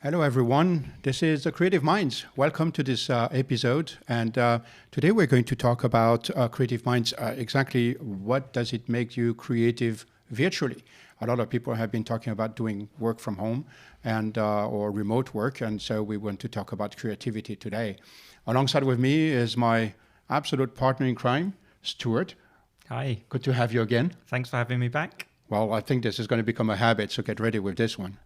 Hello, everyone. This is the Creative Minds. Welcome to this episode. And today we're going to talk about Creative Minds. Exactly what does it make you creative virtually? A lot of people have been talking about doing work from home and or remote work. And so we want to talk about creativity today. Alongside with me is my absolute partner in crime, Stuart. Hi. Good to have you again. Thanks for having me back. Well, I think this is going to become a habit, so get ready with this one.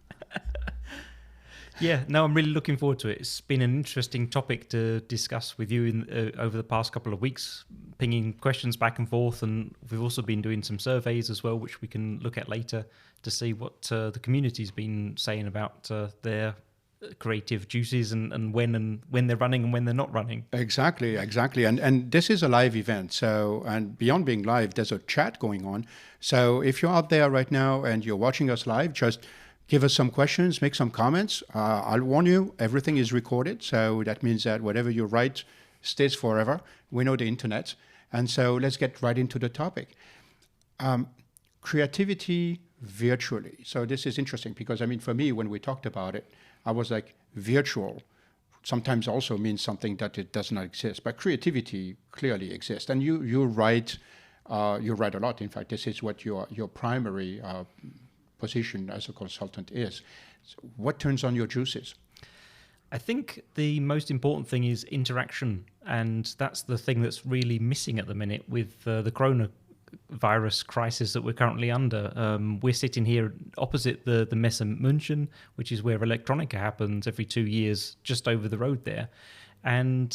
Yeah, no, I'm really looking forward to it. It's been an interesting topic to discuss with you over the past couple of weeks, pinging questions back and forth, and we've also been doing some surveys as well, which we can look at later to see what the community's been saying about their creative juices and when they're running and when they're not running. Exactly. And this is a live event. So, and beyond being live, there's a chat going on. So if you're out there right now and you're watching us live, just give us some questions, make some comments. I'll warn you, everything is recorded. So that means that whatever you write stays forever. We know the internet. And so let's get right into the topic. Creativity virtually. So this is interesting because, for me, when we talked about it, I was like, virtual sometimes also means something that it does not exist. But creativity clearly exists. And you write a lot. In fact, this is what your primary position as a consultant is. So what turns on your juices? I think the most important thing is interaction, and that's the thing that's really missing at the minute with the coronavirus crisis that we're currently under. We're sitting here opposite the Messe München, which is where Electronica happens every 2 years, just over the road there. And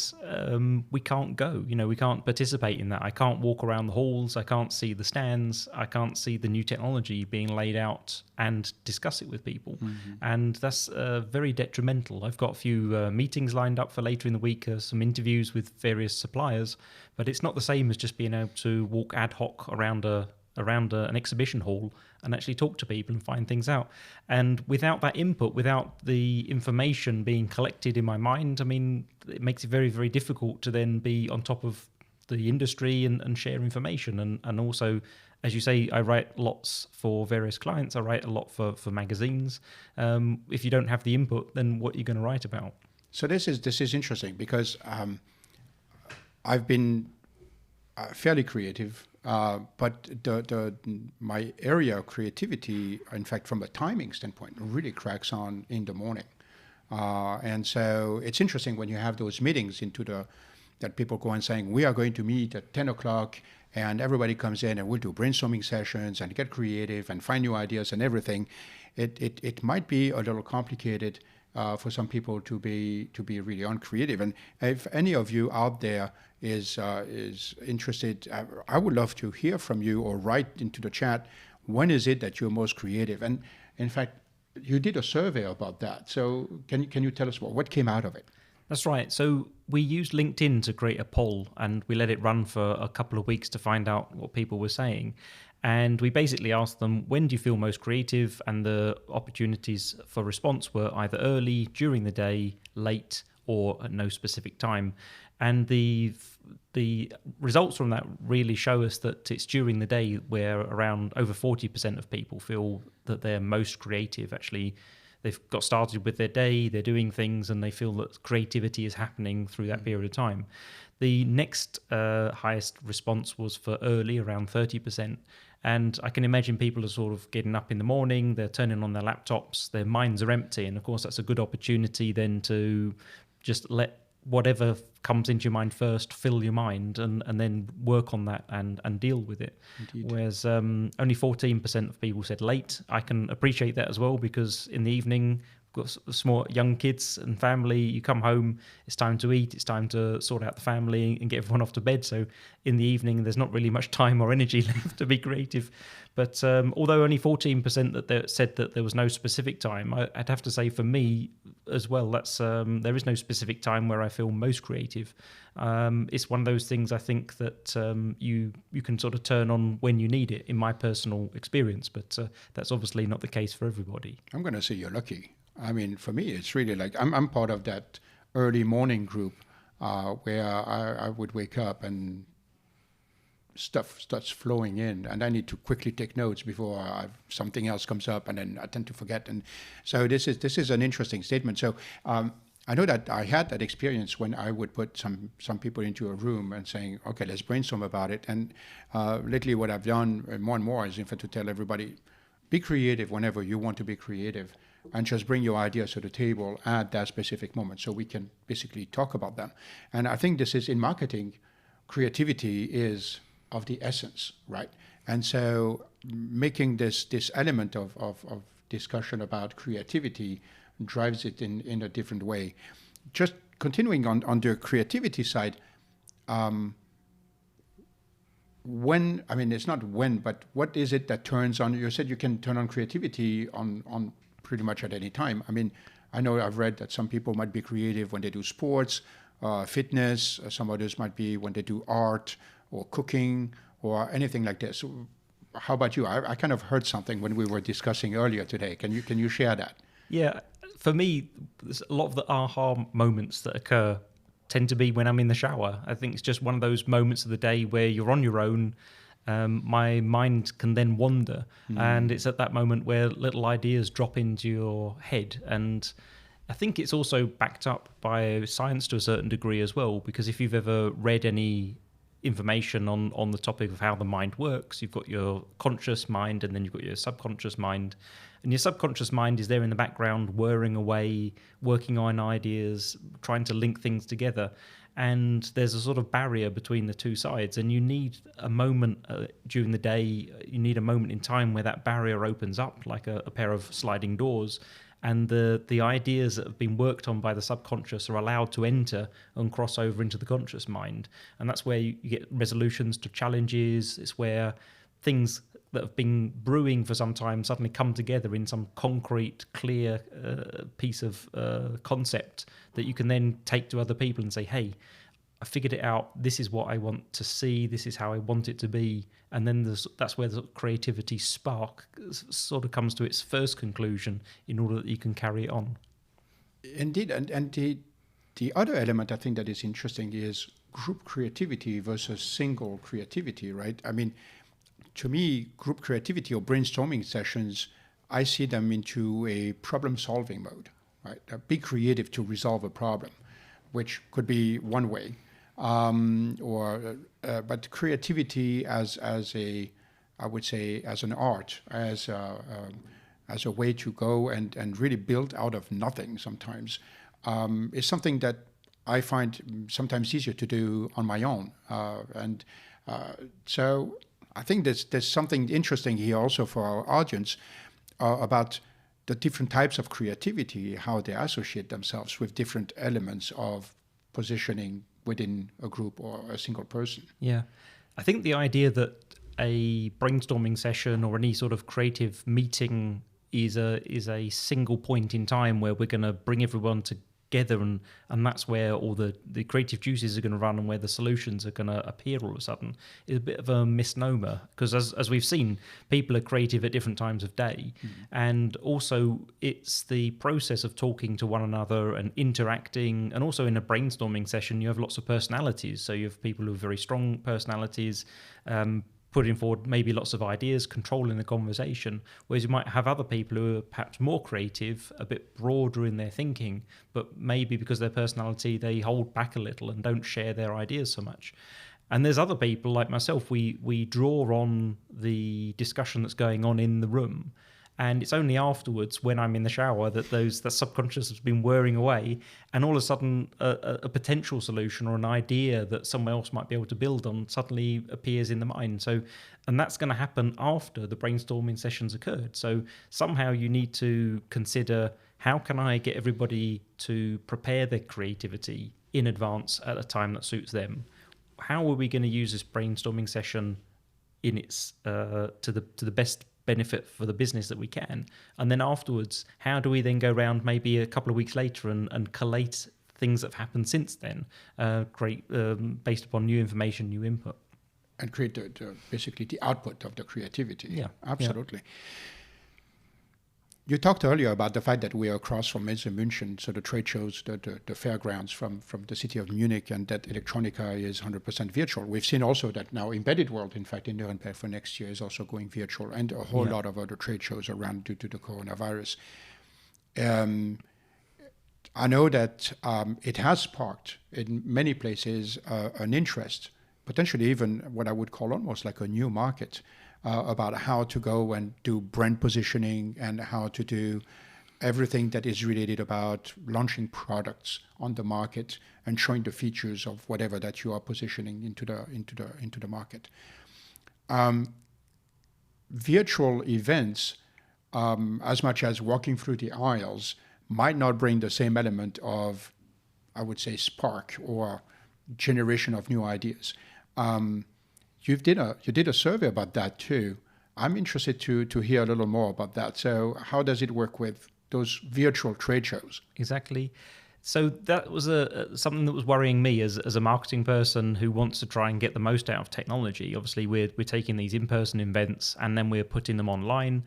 we can't go, we can't participate in that. I can't walk around the halls. I can't see the stands. I can't see the new technology being laid out and discuss it with people. Mm-hmm. And that's very detrimental. I've got a few meetings lined up for later in the week, some interviews with various suppliers, but it's not the same as just being able to walk ad hoc around an exhibition hall and actually talk to people and find things out. And without that input, without the information being collected in my mind, it makes it very, very difficult to then be on top of the industry and share information. And also, as you say, I write lots for various clients. I write a lot for magazines. If you don't have the input, then what are you going to write about? So this is interesting because I've been fairly creative. But my area of creativity, in fact, from a timing standpoint, really cracks on in the morning. And so it's interesting when you have those meetings that people go and saying, we are going to meet at 10 o'clock and everybody comes in and we'll do brainstorming sessions and get creative and find new ideas and everything. It might be a little complicated for some people to be really uncreative. And if any of you out there is interested, I would love to hear from you or write into the chat, when is it that you're most creative? And in fact, you did a survey about that. So can you tell us what came out of it? That's right. So we used LinkedIn to create a poll and we let it run for a couple of weeks to find out what people were saying. And we basically asked them, when do you feel most creative? And the opportunities for response were either early, during the day, late, or at no specific time. And the results from that really show us that it's during the day where around over 40% of people feel that they're most creative. Actually, they've got started with their day, they're doing things, and they feel that creativity is happening through that period of time. The next highest response was for early, around 30%. And I can imagine people are sort of getting up in the morning, they're turning on their laptops, their minds are empty. And of course, that's a good opportunity then to just let whatever comes into your mind first fill your mind and then work on that and deal with it. Indeed. Whereas only 14% of people said late. I can appreciate that as well, because in the evening, got small young kids and family, you come home, it's time to eat, it's time to sort out the family and get everyone off to bed. So in the evening, there's not really much time or energy left to be creative. But although only 14% that said that there was no specific time, I'd have to say for me as well, that's there is no specific time where I feel most creative. It's one of those things I think that you can sort of turn on when you need it, in my personal experience. But that's obviously not the case for everybody. I'm going to say you're lucky. For me, it's really like I'm part of that early morning group where I would wake up and stuff starts flowing in, and I need to quickly take notes before something else comes up, and then I tend to forget. And so this is an interesting statement. So I know that I had that experience when I would put some people into a room and saying, okay, let's brainstorm about it. And lately what I've done more and more is, in fact, to tell everybody, be creative whenever you want to be creative, and just bring your ideas to the table at that specific moment so we can basically talk about them. And I think this is, in marketing, creativity is of the essence, right? And so making this element of discussion about creativity drives it in a different way. Just continuing on the creativity side, it's not when, but what is it that turns on? You said you can turn on creativity on pretty much at any time. I mean, I know I've read that some people might be creative when they do sports, fitness. Some others might be when they do art or cooking or anything like this. So how about you? I kind of heard something when we were discussing earlier today. Can you share that? Yeah, for me, there's a lot of the aha moments that occur tend to be when I'm in the shower. I think it's just one of those moments of the day where you're on your own. My mind can then wander, and it's at that moment where little ideas drop into your head. And I think it's also backed up by science to a certain degree as well, because if you've ever read any information on the topic of how the mind works, you've got your conscious mind and then you've got your subconscious mind. And your subconscious mind is there in the background, whirring away, working on ideas, trying to link things together. And there's a sort of barrier between the two sides. And you need a moment during the day, you need a moment in time where that barrier opens up like a pair of sliding doors. And the ideas that have been worked on by the subconscious are allowed to enter and cross over into the conscious mind. And that's where you get resolutions to challenges. It's where things that have been brewing for some time suddenly come together in some concrete, clear piece of concept that you can then take to other people and say, hey, I figured it out. This is what I want to see. This is how I want it to be. And then that's where the creativity spark sort of comes to its first conclusion in order that you can carry it on. Indeed. And the other element I think that is interesting is group creativity versus single creativity, right? I mean, to me, group creativity or brainstorming sessions, I see them into a problem-solving mode, right? Be creative to resolve a problem, which could be one way. But creativity as an art, as a way to go and really build out of nothing sometimes, is something that I find sometimes easier to do on my own. So I think there's something interesting here also for our audience about the different types of creativity, how they associate themselves with different elements of positioning within a group or a single person. Yeah. I think the idea that a brainstorming session or any sort of creative meeting is a single point in time where we're going to bring everyone together and that's where all the creative juices are going to run and where the solutions are going to appear all of a sudden is a bit of a misnomer, because as we've seen, people are creative at different times of day. And also it's the process of talking to one another and interacting. And also in a brainstorming session you have lots of personalities, so you have people who have very strong personalities, putting forward maybe lots of ideas, controlling the conversation, whereas you might have other people who are perhaps more creative, a bit broader in their thinking, but maybe because of their personality, they hold back a little and don't share their ideas so much. And there's other people like myself, we draw on the discussion that's going on in the room. And it's only afterwards, when I'm in the shower, that the subconscious has been whirring away, and all of a sudden a potential solution or an idea that someone else might be able to build on suddenly appears in the mind. So, and that's going to happen after the brainstorming sessions occurred. So somehow you need to consider, how can I get everybody to prepare their creativity in advance at a time that suits them? How are we going to use this brainstorming session in its to the best benefit for the business that we can? And then afterwards, how do we then go around maybe a couple of weeks later and collate things that have happened since then, based upon new information, new input, and create basically the output of the creativity. Yeah, absolutely. You talked earlier about the fact that we are across from Messe München, so the trade shows, the fairgrounds from the city of Munich, and that Electronica is 100% virtual. We've seen also that now Embedded World, in fact, in Nuremberg for next year is also going virtual, and a whole lot of other trade shows around due to the coronavirus. I know that it has sparked in many places an interest, potentially even what I would call almost like a new market, about how to go and do brand positioning and how to do everything that is related about launching products on the market and showing the features of whatever that you are positioning into the market. Virtual events, as much as walking through the aisles, might not bring the same element of, I would say, spark or generation of new ideas. You did a survey about that too. I'm interested to hear a little more about that. So how does it work with those virtual trade shows? Exactly. So that was something that was worrying me as a marketing person who wants to try and get the most out of technology. Obviously, we're taking these in-person events and then we're putting them online.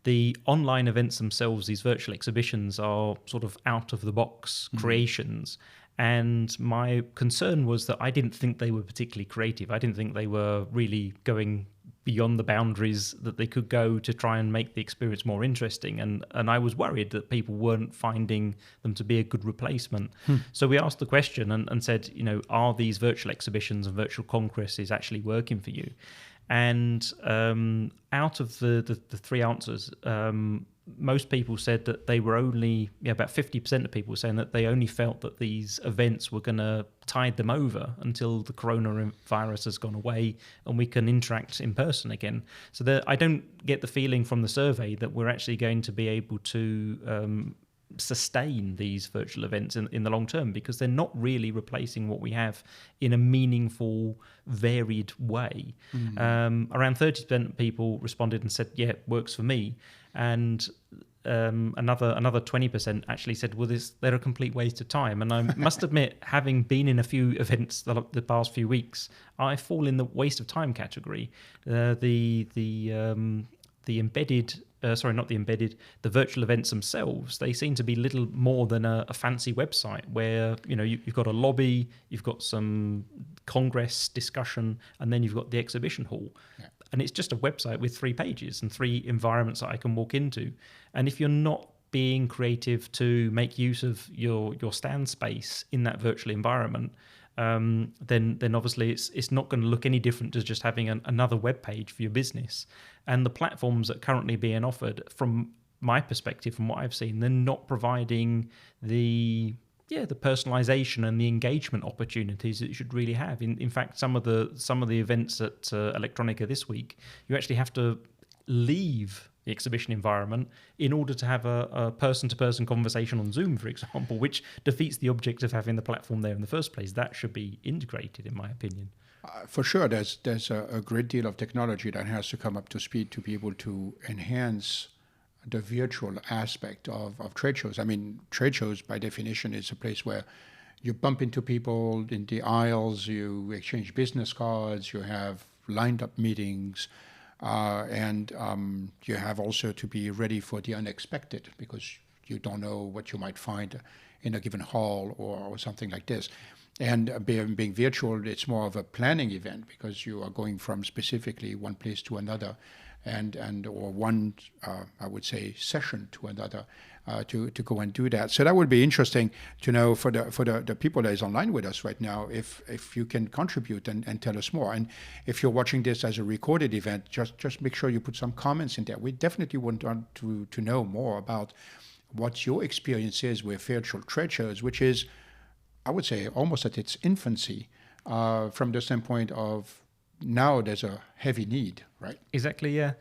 The online events themselves, these virtual exhibitions, are sort of out-of-the-box creations. And my concern was that I didn't think they were particularly creative. I didn't think they were really going beyond the boundaries that they could go to try and make the experience more interesting. And I was worried that people weren't finding them to be a good replacement. So we asked the question and said, are these virtual exhibitions and virtual congresses actually working for you? And out of the three answers, most people said that they were only, about 50% of people were saying that they only felt that these events were going to tide them over until the coronavirus has gone away and we can interact in person again. So I don't get the feeling from the survey that we're actually going to be able to sustain these virtual events in the long term, because they're not really replacing what we have in a meaningful, varied way. Around 30% of people responded and said, yeah, it works for me. And another 20% actually said, well, they're a complete waste of time. And I must admit, having been in a few events the past few weeks, I fall in the waste of time category. The virtual events themselves, they seem to be little more than a fancy website where, you've got a lobby, you've got some congress discussion, and then you've got the exhibition hall. Yeah. And it's just a website with 3 pages and 3 environments that I can walk into. And if you're not being creative to make use of your stand space in that virtual environment, then obviously it's not going to look any different to just having another web page for your business. And the platforms that are currently being offered, from my perspective, from what I've seen, they're not providing the personalization and the engagement opportunities that you should really have. In fact, some of the events at Electronica this week, you actually have to leave the exhibition environment in order to have a person-to-person conversation on Zoom, for example, which defeats the object of having the platform there in the first place. That should be integrated, in my opinion. For sure, there's a great deal of technology that has to come up to speed to be able to enhance the virtual aspect of trade shows. I mean, trade shows, by definition, is a place where you bump into people in the aisles, you exchange business cards, you have lined-up meetings, and you have also to be ready for the unexpected, because you don't know what you might find in a given hall or something like this. And being virtual, it's more of a planning event, because you are going from specifically one place to another, or one, I would say, session to another, to go and do that. So that would be interesting to know for the people that is online with us right now, if you can contribute and tell us more. And if you're watching this as a recorded event, just make sure you put some comments in there. We definitely want to know more about what your experience is with virtual trade shows, which is, I would say, almost at its infancy, from the standpoint of now there's a heavy need, right? Exactly, yeah.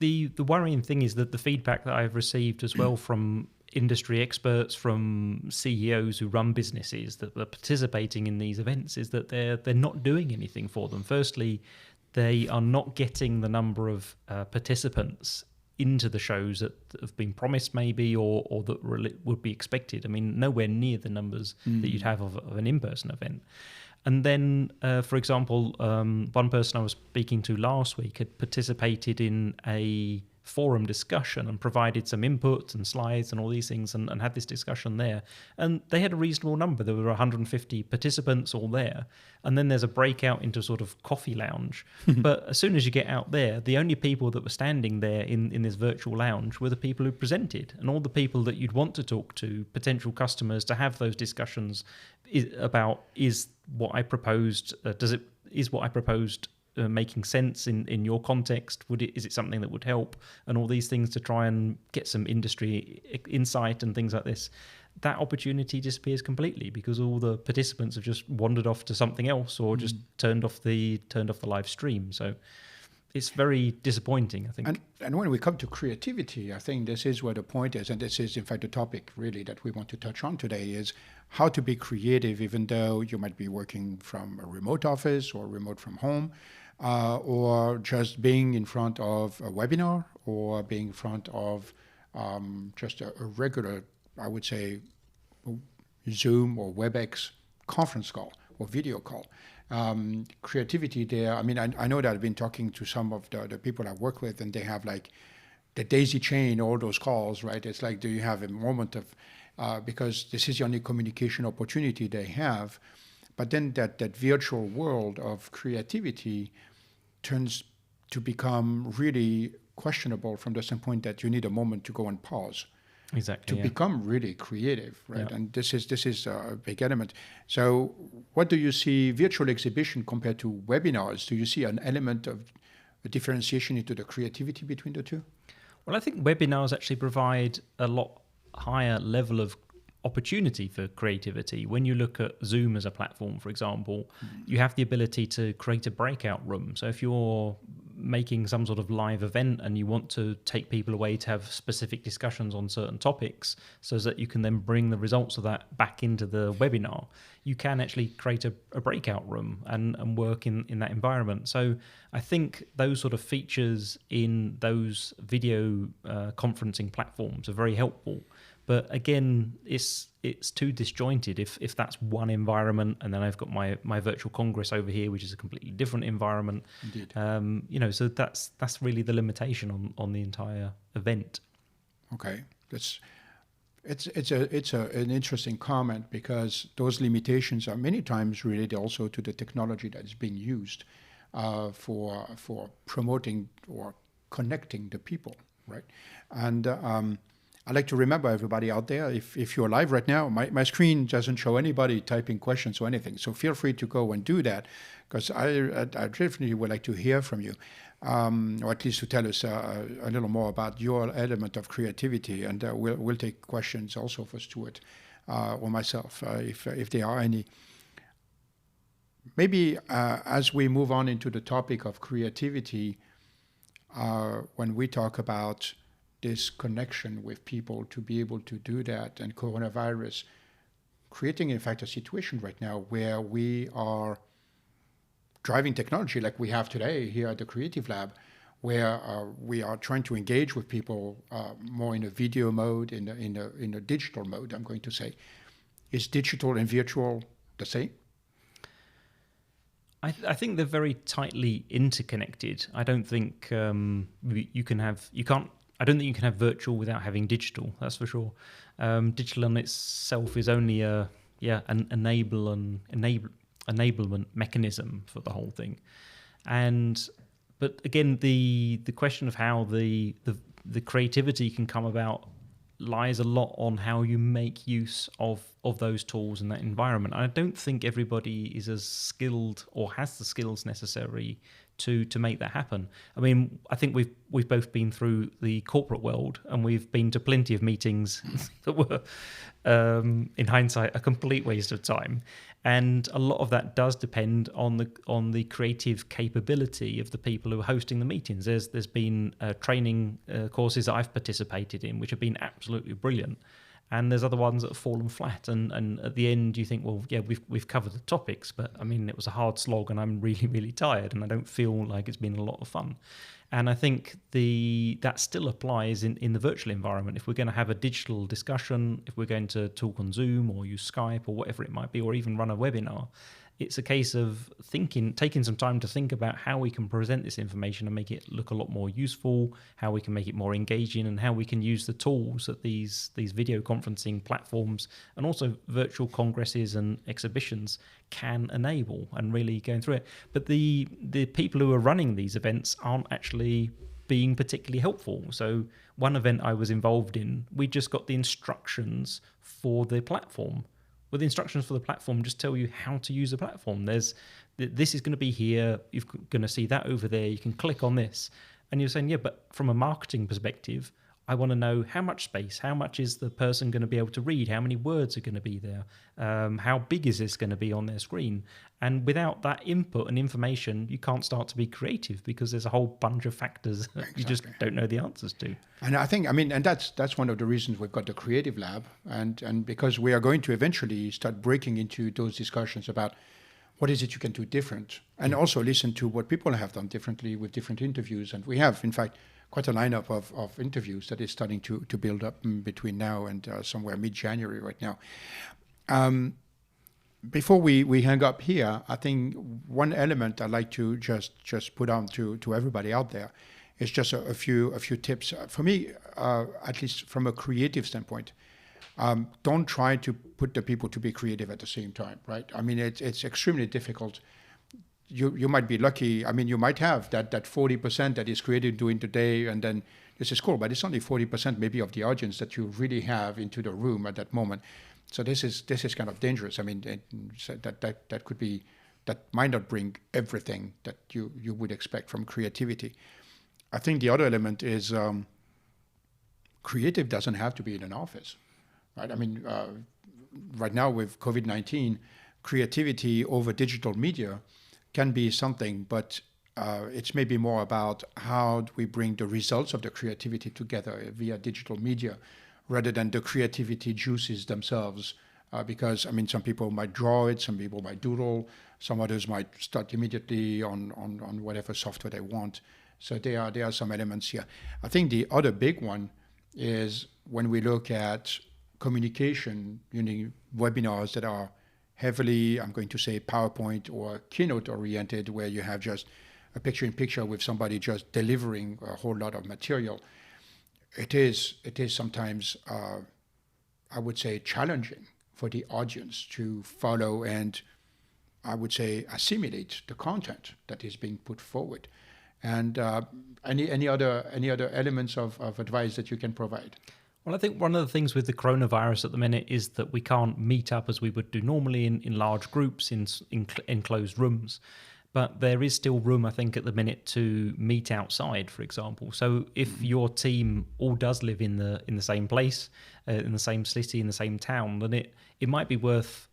The worrying thing is that the feedback that I've received as well from industry experts, from CEOs who run businesses that are participating in these events, is that they're not doing anything for them. Firstly, they are not getting the number of participants into the shows that have been promised, maybe, or that would be expected. I mean, nowhere near the numbers that you'd have of an in-person event. And then, for example, one person I was speaking to last week had participated in a forum discussion and provided some input and slides and all these things and had this discussion there. And they had a reasonable number. There were 150 participants all there. And then there's a breakout into sort of coffee lounge. But as soon as you get out there, the only people that were standing there in this virtual lounge were the people who presented, and all the people that you'd want to talk to, potential customers, to have those discussions about, is what I proposed, making sense in your context? Is it something that would help? And all these things to try and get some industry insight and things like this. That opportunity disappears completely because all the participants have just wandered off to something else or just turned off the live stream. So it's very disappointing, I think. And when we come to creativity, I think this is where the point is, and this is in fact the topic really that we want to touch on today, is how to be creative even though you might be working from a remote office or remote from home, or just being in front of a webinar or being in front of just a regular, I would say, Zoom or WebEx conference call or video call. Creativity there. I mean, I know that I've been talking to some of the people I work with, and they have like the daisy chain, all those calls, right? It's like, do you have a moment of, because this is the only communication opportunity they have. But then that virtual world of creativity turns to become really questionable from the standpoint that you need a moment to go and pause. Exactly. To become really creative, right? Yeah. And this is a big element. So what do you see virtual exhibition compared to webinars? Do you see an element of a differentiation into the creativity between the two? Well, I think webinars actually provide a lot higher level of opportunity for creativity. When you look at Zoom as a platform, for example, you have the ability to create a breakout room. So if you're making some sort of live event and you want to take people away to have specific discussions on certain topics so that you can then bring the results of that back into the webinar, you can actually create a breakout room and work in that environment. So I think those sort of features in those video conferencing platforms are very helpful. But again, it's too disjointed. If that's one environment, and then I've got my virtual congress over here, which is a completely different environment. Indeed. So that's really the limitation on the entire event. Okay, it's an interesting comment, because those limitations are many times related also to the technology that is being used for promoting or connecting the people, right? And I'd like to remember everybody out there, if you're live right now, my screen doesn't show anybody typing questions or anything. So feel free to go and do that, because I definitely would like to hear from you, or at least to tell us a little more about your element of creativity. And we'll take questions also for Stuart or myself, if there are any. Maybe as we move on into the topic of creativity, when we talk about this connection with people, to be able to do that, and coronavirus creating in fact a situation right now where we are driving technology like we have today here at the Creative Lab, where we are trying to engage with people more in a video mode, in a digital mode, I'm going to say. Is digital and virtual the same? I think they're very tightly interconnected. I don't think I don't think you can have virtual without having digital. That's for sure. Digital in itself is only an enablement mechanism for the whole thing. But again, the question of how the creativity can come about lies a lot on how you make use of those tools in that environment. I don't think everybody is as skilled or has the skills necessary to make that happen. I mean, I think we've both been through the corporate world, and we've been to plenty of meetings that were, in hindsight, a complete waste of time. And a lot of that does depend on the creative capability of the people who are hosting the meetings. There's been training courses that I've participated in which have been absolutely brilliant, and there's other ones that have fallen flat. And at the end, you think, well, yeah, we've covered the topics, but I mean, it was a hard slog, and I'm really, really tired, and I don't feel like it's been a lot of fun. And I think that still applies in the virtual environment. If we're going to have a digital discussion, if we're going to talk on Zoom or use Skype or whatever it might be, or even run a webinar, it's a case of taking some time to think about how we can present this information and make it look a lot more useful, how we can make it more engaging, and how we can use the tools that these video conferencing platforms and also virtual congresses and exhibitions can enable, and really going through it. But the people who are running these events aren't actually being particularly helpful. So one event I was involved in, we just got the instructions for the platform. Well, the instructions for the platform just tell you how to use the platform. This is going to be here. You're going to see that over there. You can click on this. And you're saying, yeah, but from a marketing perspective, I want to know how much space, how much is the person going to be able to read, how many words are going to be there, how big is this going to be on their screen? And without that input and information, you can't start to be creative, because there's a whole bunch of factors that you just don't know the answers to. And I think, and that's one of the reasons we've got the Creative Lab, and because we are going to eventually start breaking into those discussions about what is it you can do different, and also listen to what people have done differently with different interviews. And we have, in fact, quite a lineup of interviews that is starting to build up between now and somewhere mid-January right now. Before we hang up here, I think one element I'd like to just put on to everybody out there is just a few tips. For me, at least from a creative standpoint, don't try to put the people to be creative at the same time, right? I mean, it's extremely difficult. You might be lucky. I mean, you might have that 40% that is creative during the day, and then this is cool, but it's only 40% maybe of the audience that you really have into the room at that moment. So this is kind of dangerous. I mean, that could be, that might not bring everything that you would expect from creativity. I think the other element is creative doesn't have to be in an office, right? I mean, right now with COVID-19, creativity over digital media can be something, but it's maybe more about how do we bring the results of the creativity together via digital media, rather than the creativity juices themselves. Because, I mean, some people might draw it, some people might doodle, some others might start immediately on whatever software they want. So there are some elements here. I think the other big one is when we look at communication, webinars that are heavily, I'm going to say, PowerPoint or keynote oriented, where you have just a picture-in-picture with somebody just delivering a whole lot of material. It is sometimes, I would say, challenging for the audience to follow and, I would say, assimilate the content that is being put forward. And any other elements of advice that you can provide? Well, I think one of the things with the coronavirus at the minute is that we can't meet up as we would do normally in large groups in enclosed rooms. But there is still room, I think, at the minute to meet outside, for example. So if your team all does live in the same place, in the same city, in the same town, then it might be worth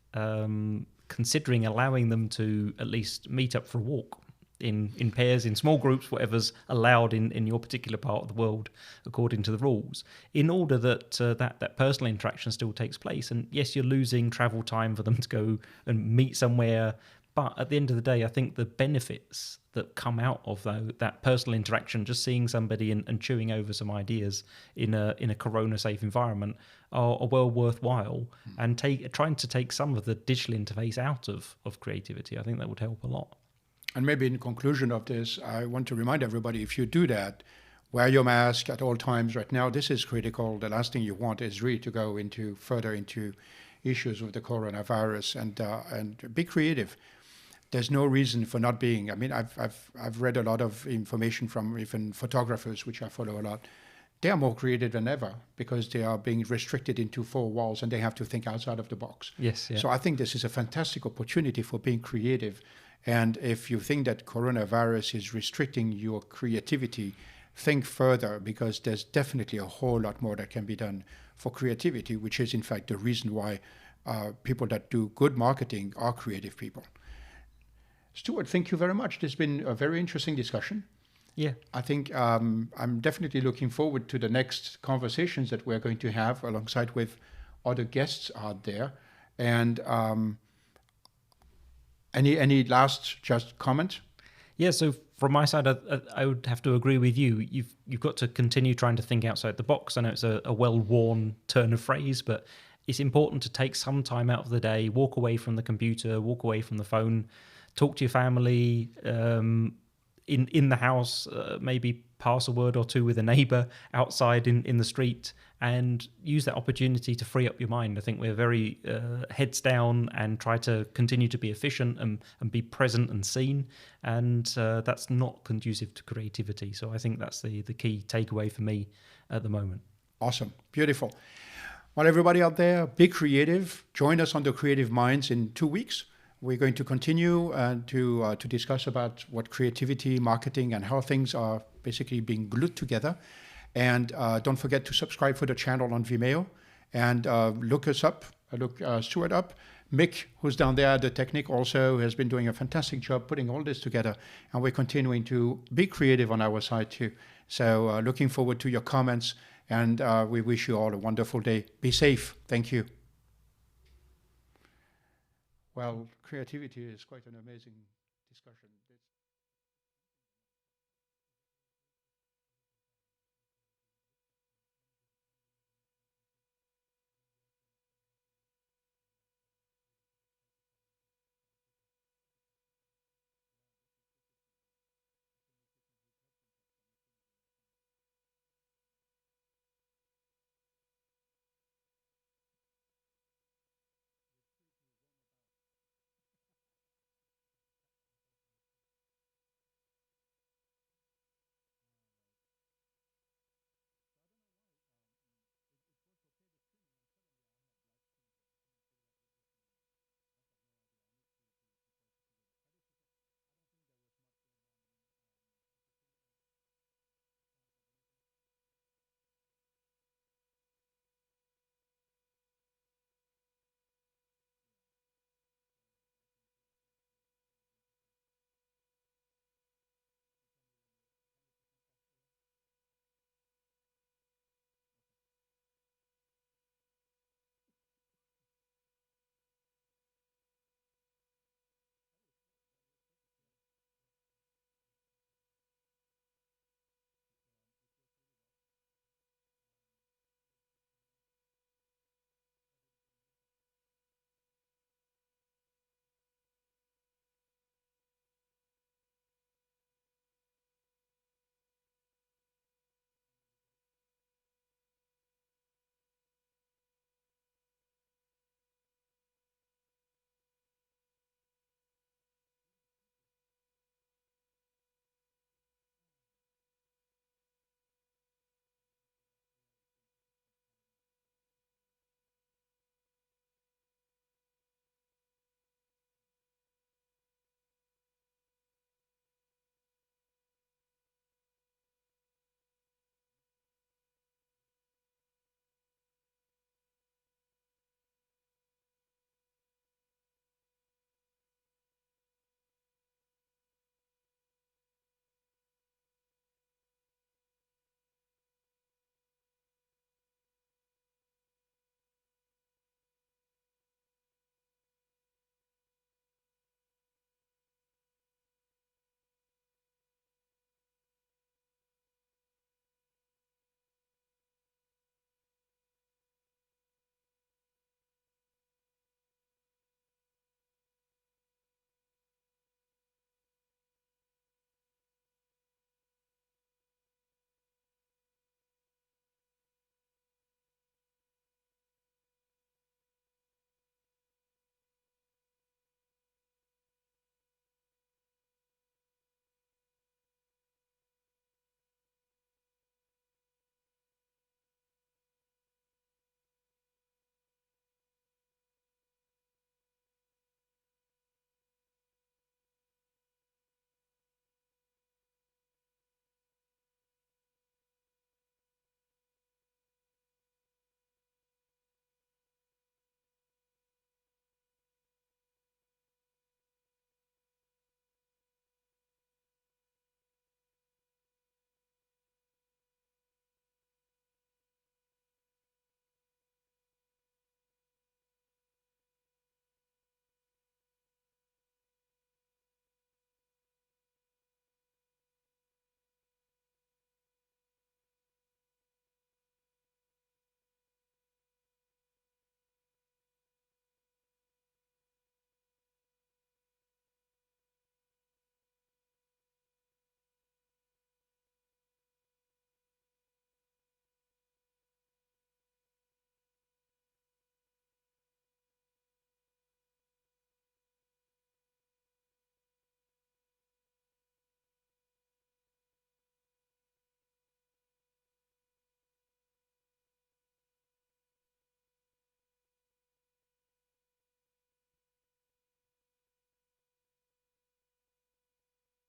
considering allowing them to at least meet up for a walk in pairs, in small groups, whatever's allowed in your particular part of the world according to the rules, in order that that personal interaction still takes place. And yes, you're losing travel time for them to go and meet somewhere, but at the end of the day, I think the benefits that come out of that personal interaction, just seeing somebody and chewing over some ideas in a corona-safe environment, are well worthwhile. And trying to take some of the digital interface out of creativity, I think that would help a lot. And maybe in conclusion of this, I want to remind everybody, if you do that, wear your mask at all times. Right now, this is critical. The last thing you want is really to go further into issues with the coronavirus, and be creative. There's no reason for not being. I mean, I've read a lot of information from even photographers, which I follow a lot. They are more creative than ever because they are being restricted into four walls and they have to think outside of the box. Yes. Yeah. So I think this is a fantastic opportunity for being creative. And if you think that coronavirus is restricting your creativity, think further, because there's definitely a whole lot more that can be done for creativity, which is in fact the reason why people that do good marketing are creative people. Stuart, thank you very much. This has been a very interesting discussion. Yeah. I think I'm definitely looking forward to the next conversations that we're going to have alongside with other guests out there. And any last just comment? Yeah, so from my side, I would have to agree with you. You've got to continue trying to think outside the box. I know it's a well-worn turn of phrase, but it's important to take some time out of the day, walk away from the computer, walk away from the phone, talk to your family, in the house, maybe pass a word or two with a neighbour outside in the street, and use that opportunity to free up your mind. I think we're very heads down and try to continue to be efficient and be present and seen, and that's not conducive to creativity. So I think that's the key takeaway for me at the moment. Awesome. Beautiful. Well, everybody out there, be creative. Join us on the Creative Minds in 2 weeks. We're going to continue to discuss about what creativity, marketing, and how things are basically being glued together. And don't forget to subscribe for the channel on Vimeo. And look us up. Look Stuart up. Mick, who's down there, the technique also has been doing a fantastic job putting all this together. And we're continuing to be creative on our side too. So looking forward to your comments. And we wish you all a wonderful day. Be safe. Thank you. Well, creativity is quite an amazing discussion.